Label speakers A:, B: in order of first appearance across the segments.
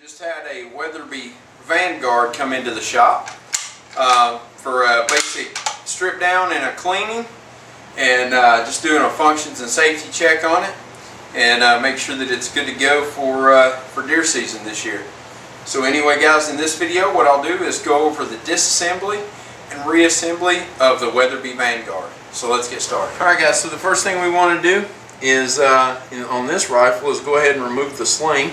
A: Just had a Weatherby Vanguard come into the shop for a basic strip down and a cleaning, and just doing a functions and safety check on it, and make sure that it's good to go for deer season this year. So anyway guys, in this video what I'll do is go over the disassembly and reassembly of the Weatherby Vanguard. So let's get started. Alright guys, so the first thing we want to do is on this rifle is go ahead and remove the sling.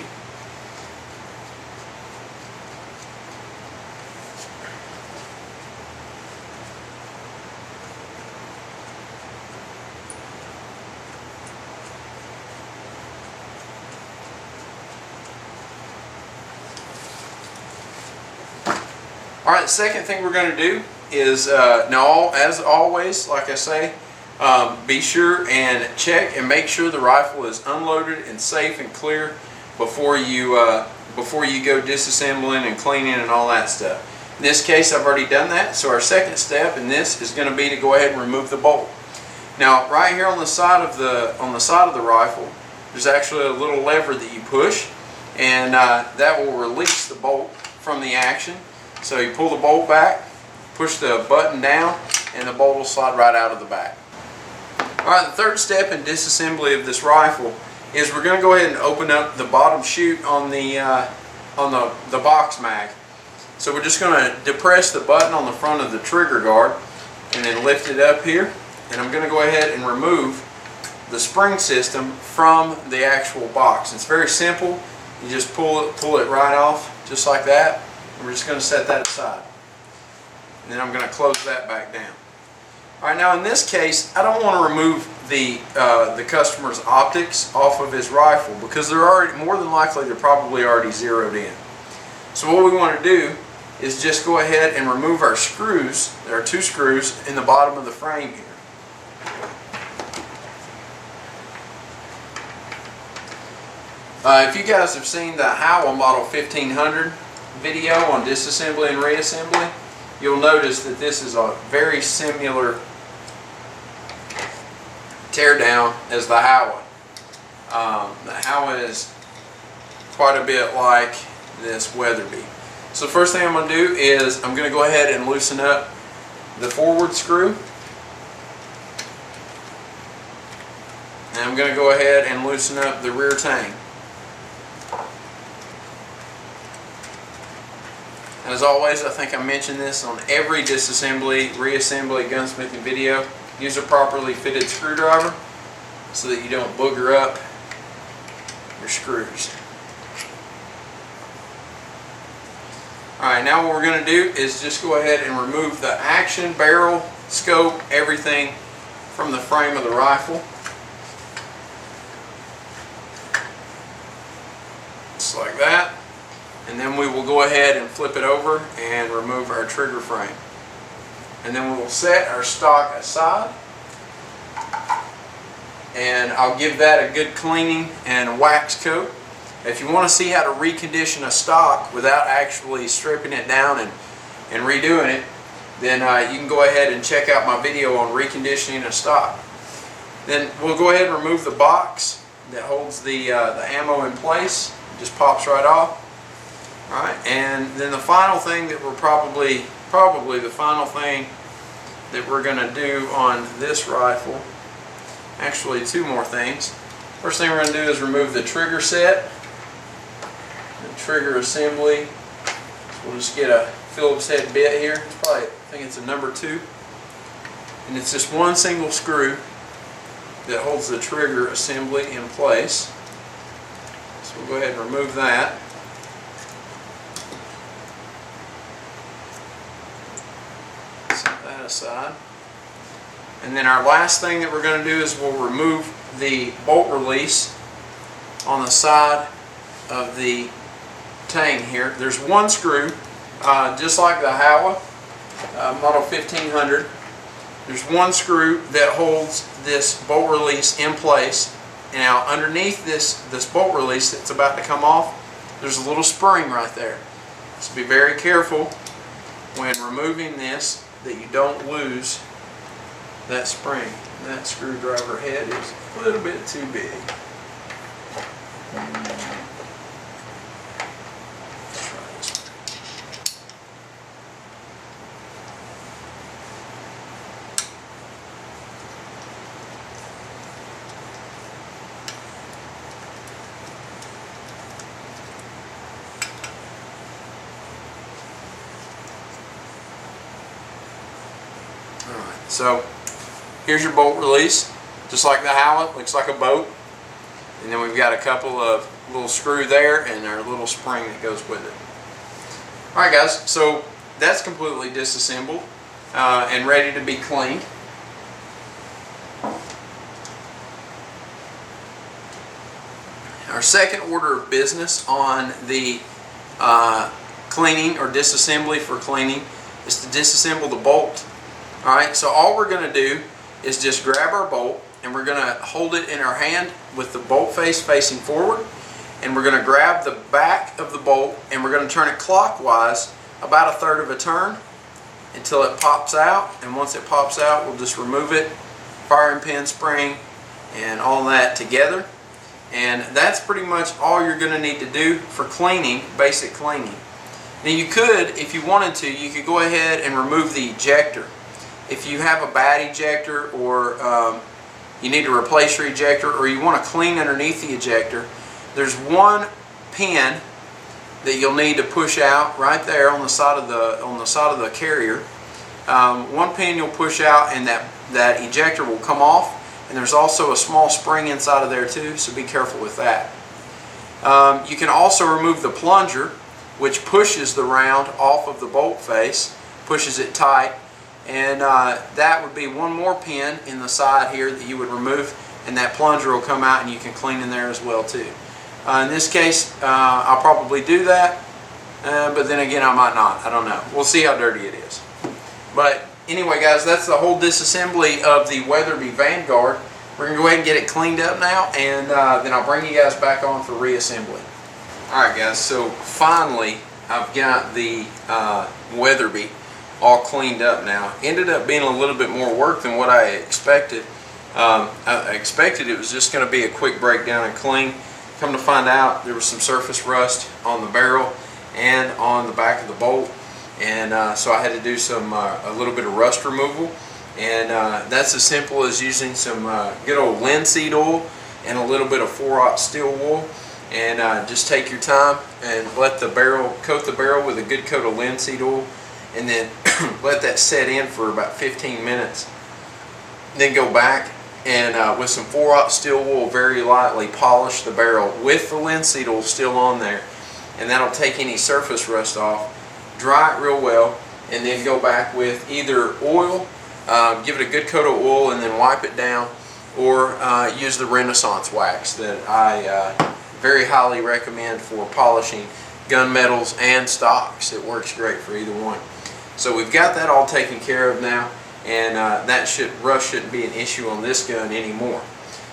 A: Alright, the second thing we're going to do is, now as always, like I say, be sure and check and make sure the rifle is unloaded and safe and clear before you go disassembling and cleaning and all that stuff. In this case I've already done that, so our second step in this is going to be to go ahead and remove the bolt. Now right here on the side of the rifle there's actually a little lever that you push, and that will release the bolt from the action. So you pull the bolt back, push the button down, and the bolt will slide right out of the back. Alright, the third step in disassembly of this rifle is we're going to go ahead and open up the bottom chute on the box mag. So we're just going to depress the button on the front of the trigger guard and then lift it up here. And I'm going to go ahead and remove the spring system from the actual box. It's very simple. You just pull it right off just like that. We're just going to set that aside. And then I'm going to close that back down. Alright, now in this case, I don't want to remove the customer's optics off of his rifle because they're already, more than likely, they're probably already zeroed in. So what we want to do is just go ahead and remove our screws. There are two screws in the bottom of the frame here. If you guys have seen the Howa Model 1500 video on disassembly and reassembly, you'll notice that this is a very similar teardown as the Howa. The Howa is quite a bit like this Weatherby. So the first thing I'm going to do is I'm going to go ahead and loosen up the forward screw, and I'm going to go ahead and loosen up the rear tang. As always, I think I mentioned this on every disassembly, reassembly, gunsmithing video. Use a properly fitted screwdriver so that you don't booger up your screws. Alright, now what we're going to do is just go ahead and remove the action, barrel, scope, everything from the frame of the rifle. Just like that. And then we will go ahead and flip it over and remove our trigger frame. And then we will set our stock aside. And I'll give that a good cleaning and a wax coat. If you want to see how to recondition a stock without actually stripping it down and redoing it, then you can go ahead and check out my video on reconditioning a stock. Then we'll go ahead and remove the box that holds the ammo in place. It just pops right off. Alright, and then the final thing that we're probably the final thing that we're going to do on this rifle, actually two more things. First thing we're going to do is remove the trigger set, the trigger assembly. So we'll just get a Phillips head bit here. It's probably, I think it's a number 2. And it's just one single screw that holds the trigger assembly in place. So we'll go ahead and remove that. Aside. And then our last thing that we're going to do is we'll remove the bolt release on the side of the tang here. There's one screw, just like the Howa Model 1500. There's one screw that holds this bolt release in place. Now underneath this bolt release that's about to come off, there's a little spring right there. So be very careful when removing this that you don't lose that spring. That screwdriver head is a little bit too big. So here's your bolt release, just like the Howlet, looks like a boat. And then we've got a couple of little screw there and our little spring that goes with it. Alright guys, so that's completely disassembled and ready to be cleaned. Our second order of business on the cleaning or disassembly for cleaning is to disassemble the bolt. Alright, so all we're going to do is just grab our bolt and we're going to hold it in our hand with the bolt face facing forward, and we're going to grab the back of the bolt and we're going to turn it clockwise about 1/3 of a turn until it pops out, and once it pops out we'll just remove it, firing pin, spring, and all that together. And that's pretty much all you're going to need to do for cleaning, basic cleaning. Now you could, if you wanted to, you could go ahead and remove the ejector. If you have a bad ejector, or you need to replace your ejector, or you want to clean underneath the ejector, there's one pin that you'll need to push out right there on the side of the carrier. One pin you'll push out and that ejector will come off. And there's also a small spring inside of there too, so be careful with that. You can also remove the plunger, which pushes the round off of the bolt face, pushes it tight, and that would be one more pin in the side here that you would remove, and that plunger will come out and you can clean in there as well too. In this case, I'll probably do that, but then again I might not, I don't know. We'll see how dirty it is. But anyway guys, that's the whole disassembly of the Weatherby Vanguard. We're going to go ahead and get it cleaned up now, and then I'll bring you guys back on for reassembly. Alright guys, so finally I've got the Weatherby all cleaned up now. Ended up being a little bit more work than what I expected. I expected it was just going to be a quick breakdown and clean. Come to find out, there was some surface rust on the barrel and on the back of the bolt. And so I had to do some a little bit of rust removal, and that's as simple as using some good old linseed oil and a little bit of 4-aught steel wool, and just take your time and let the barrel, coat the barrel with a good coat of linseed oil, and then let that set in for about 15 minutes. Then go back and with some 4-aught steel wool very lightly polish the barrel with the linseed oil still on there, and that'll take any surface rust off. Dry it real well, and then go back with either oil, give it a good coat of oil and then wipe it down, or use the Renaissance wax that I very highly recommend for polishing gunmetals and stocks. It works great for either one. So we've got that all taken care of now, and rust shouldn't be an issue on this gun anymore.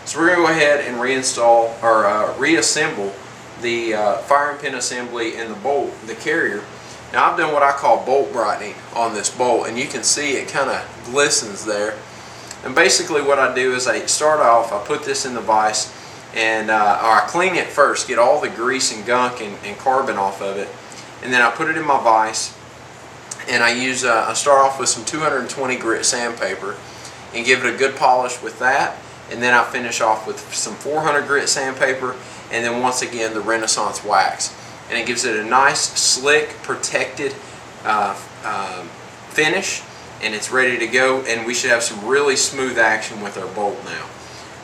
A: So we're going to go ahead and reinstall or reassemble the firing pin assembly and the bolt, the carrier. Now I've done what I call bolt brightening on this bolt, and you can see it kind of glistens there. And basically what I do is I start off, I put this in the vise, and or I clean it first, get all the grease and gunk and carbon off of it, and then I put it in my vise, and I start off with some 220 grit sandpaper and give it a good polish with that, and then I finish off with some 400 grit sandpaper, and then once again the Renaissance wax. And it gives it a nice, slick, protected finish, and it's ready to go, and we should have some really smooth action with our bolt now.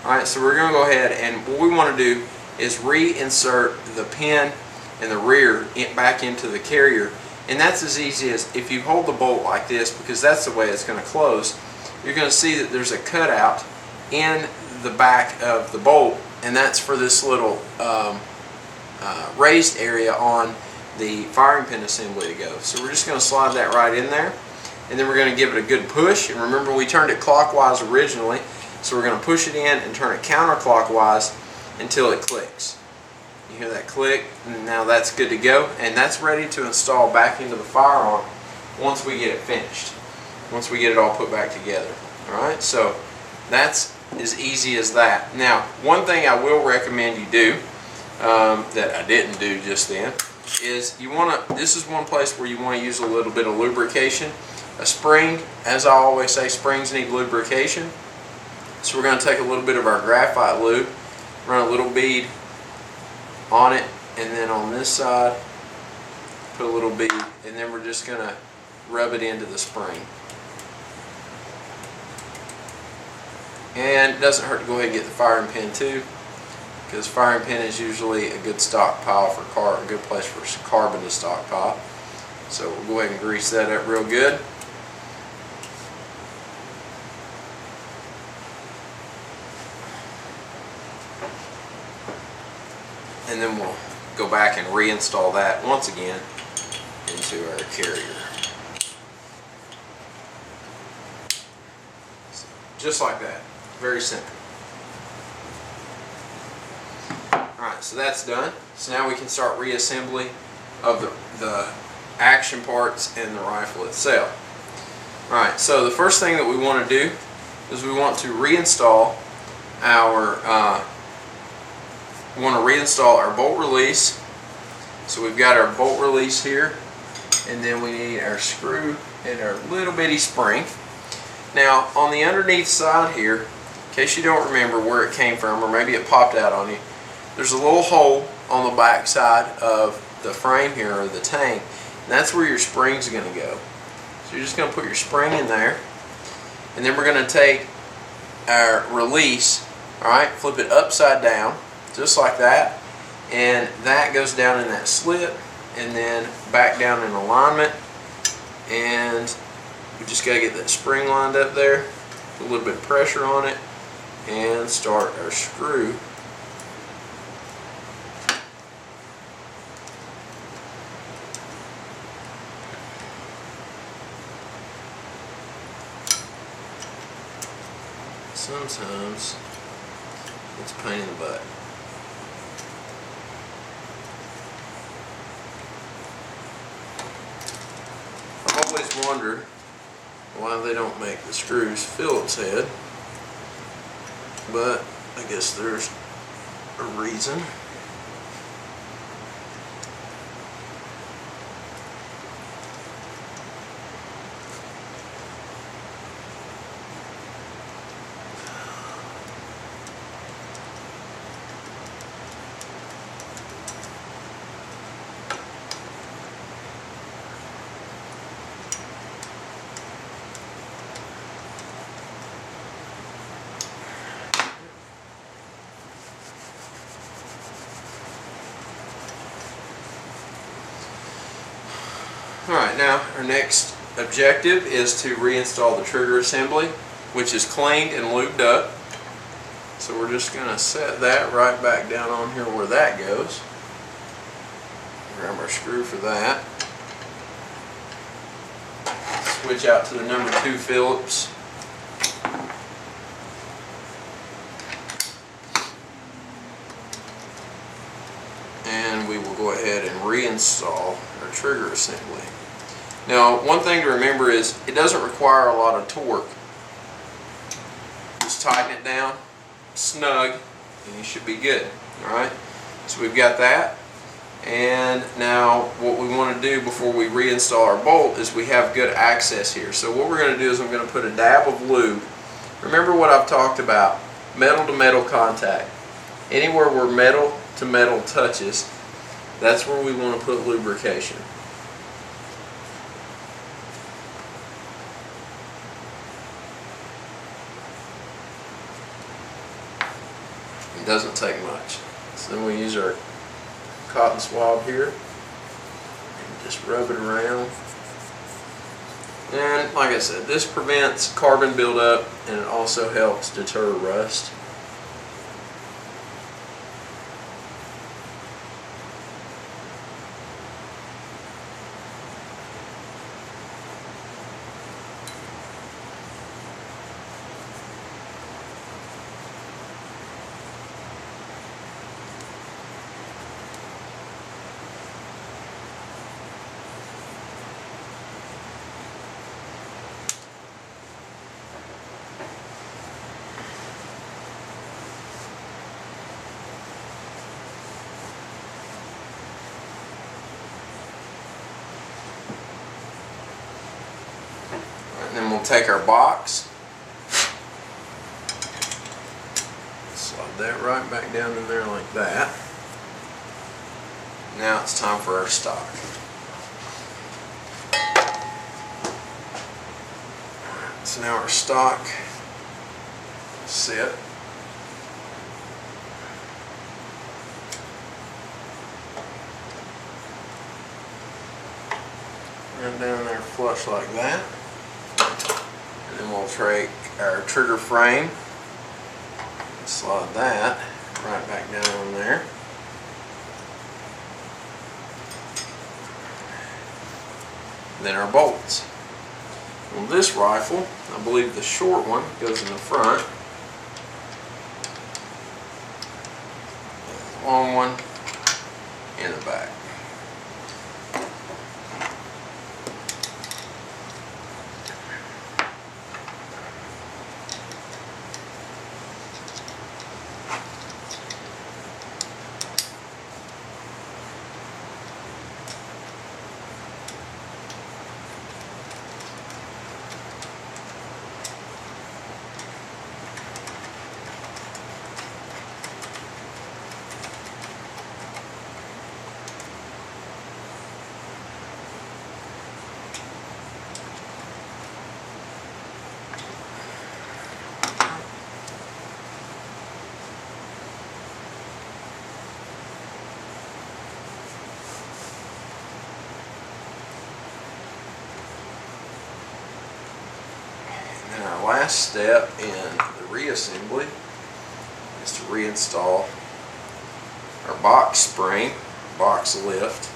A: Alright, so we're going to go ahead, and what we want to do is reinsert the pin in the rear back into the carrier, and that's as easy as if you hold the bolt like this, because that's the way it's going to close. You're going to see that there's a cutout in the back of the bolt, and that's for this little raised area on the firing pin assembly to go. So we're just going to slide that right in there, and then we're going to give it a good push. And remember, we turned it clockwise originally, so we're going to push it in and turn it counterclockwise until it clicks. You hear that click, and now that's good to go, and that's ready to install back into the firearm once we get it finished, once we get it all put back together. Alright, so that's as easy as that. Now, one thing I will recommend you do that I didn't do just then is this is one place where you want to use a little bit of lubrication. A spring, as I always say, springs need lubrication. So we're going to take a little bit of our graphite lube, run a little bead on it, and then on this side put a little bead, and then we're just going to rub it into the spring. And it doesn't hurt to go ahead and get the firing pin too, because firing pin is usually a good stockpile for a good place for carbon to stockpile. So we'll go ahead and grease that up real good. And then we'll go back and reinstall that once again into our carrier. So, just like that. Very simple. Alright, so that's done. So now we can start reassembly of the action parts and the rifle itself. Alright, so the first thing that we want to do is we want to reinstall our bolt release. So we've got our bolt release here, and then we need our screw and our little bitty spring. Now on the underneath side here, in case you don't remember where it came from, or maybe it popped out on you, there's a little hole on the back side of the frame here, or the tank, and that's where your spring's going to go. So you're just going to put your spring in there, and then we're going to take our release, alright, flip it upside down, just like that, and that goes down in that slit, and then back down in alignment, and we just got to get that spring lined up there, put a little bit of pressure on it, and start our screw. Sometimes it's a pain in the butt. I've always wondered why they don't make the screws Phillips head, but I guess there's a reason. Alright, now our next objective is to reinstall the trigger assembly, which is cleaned and lubed up. So we're just going to set that right back down on here where that goes. Grab our screw for that. Switch out to the number 2 Phillips. And we will go ahead and reinstall our trigger assembly. Now, one thing to remember is it doesn't require a lot of torque. Just tighten it down, snug, and you should be good. Alright? So we've got that. And now what we want to do before we reinstall our bolt is we have good access here. So what we're going to do is I'm going to put a dab of lube. Remember what I've talked about, metal to metal contact. Anywhere where metal to metal touches, that's where we want to put lubrication. It doesn't take much. So then we use our cotton swab here and just rub it around. And like I said, this prevents carbon buildup and it also helps deter rust. And then we'll take our box, slide that right back down in there like that. Now it's time for our stock. So now our stock is sit. Run down there flush like that. And then we'll take our trigger frame and slide that right back down on there. And then our bolts. On this rifle, I believe the short one goes in the front. The long one in the back. And our last step in the reassembly is to reinstall our box spring, box lift.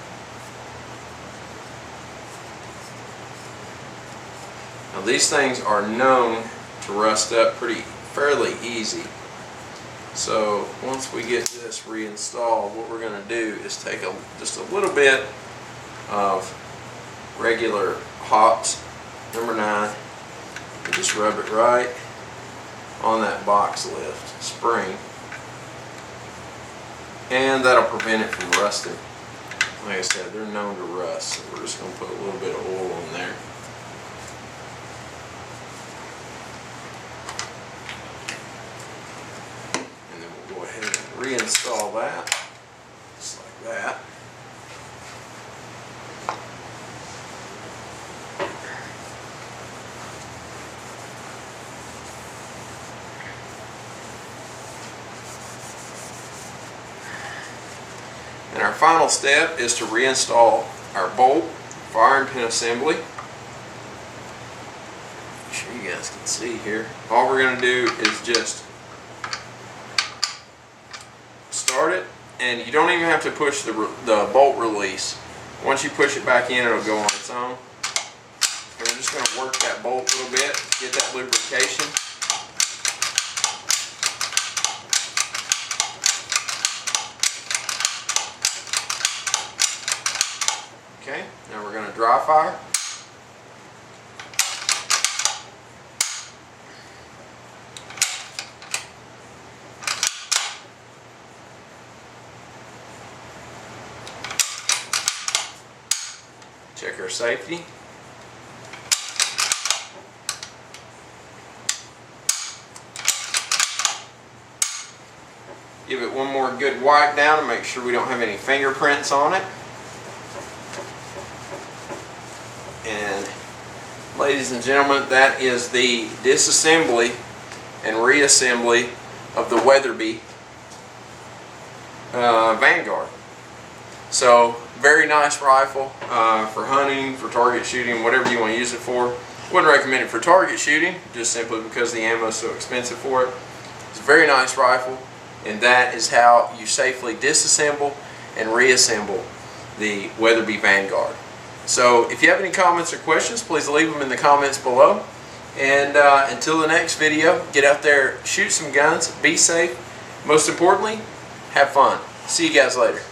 A: Now these things are known to rust up fairly easy. So once we get this reinstalled, what we're going to do is take just a little bit of regular Hops number 9 and just rub it right on that box lift spring, and that'll prevent it from rusting. Like I said, they're known to rust, so we're just going to put a little bit of oil in there. And then we'll go ahead and reinstall that, just like that. And our final step is to reinstall our bolt, fire and pin assembly. Make sure you guys can see here. All we're going to do is just start it, and you don't even have to push the bolt release. Once you push it back in, it'll go on its own. And we're just going to work that bolt a little bit, get that lubrication. Okay, now we're going to dry fire. Check our safety. Give it one more good wipe down to make sure we don't have any fingerprints on it. And ladies and gentlemen, that is the disassembly and reassembly of the Weatherby Vanguard. So very nice rifle for hunting, for target shooting, whatever you want to use it for. Wouldn't recommend it for target shooting, just simply because the ammo is so expensive for it. It's a very nice rifle, and that is how you safely disassemble and reassemble the Weatherby Vanguard. So if you have any comments or questions, please leave them in the comments below. And until the next video, get out there, shoot some guns, be safe. Most importantly, have fun. See you guys later.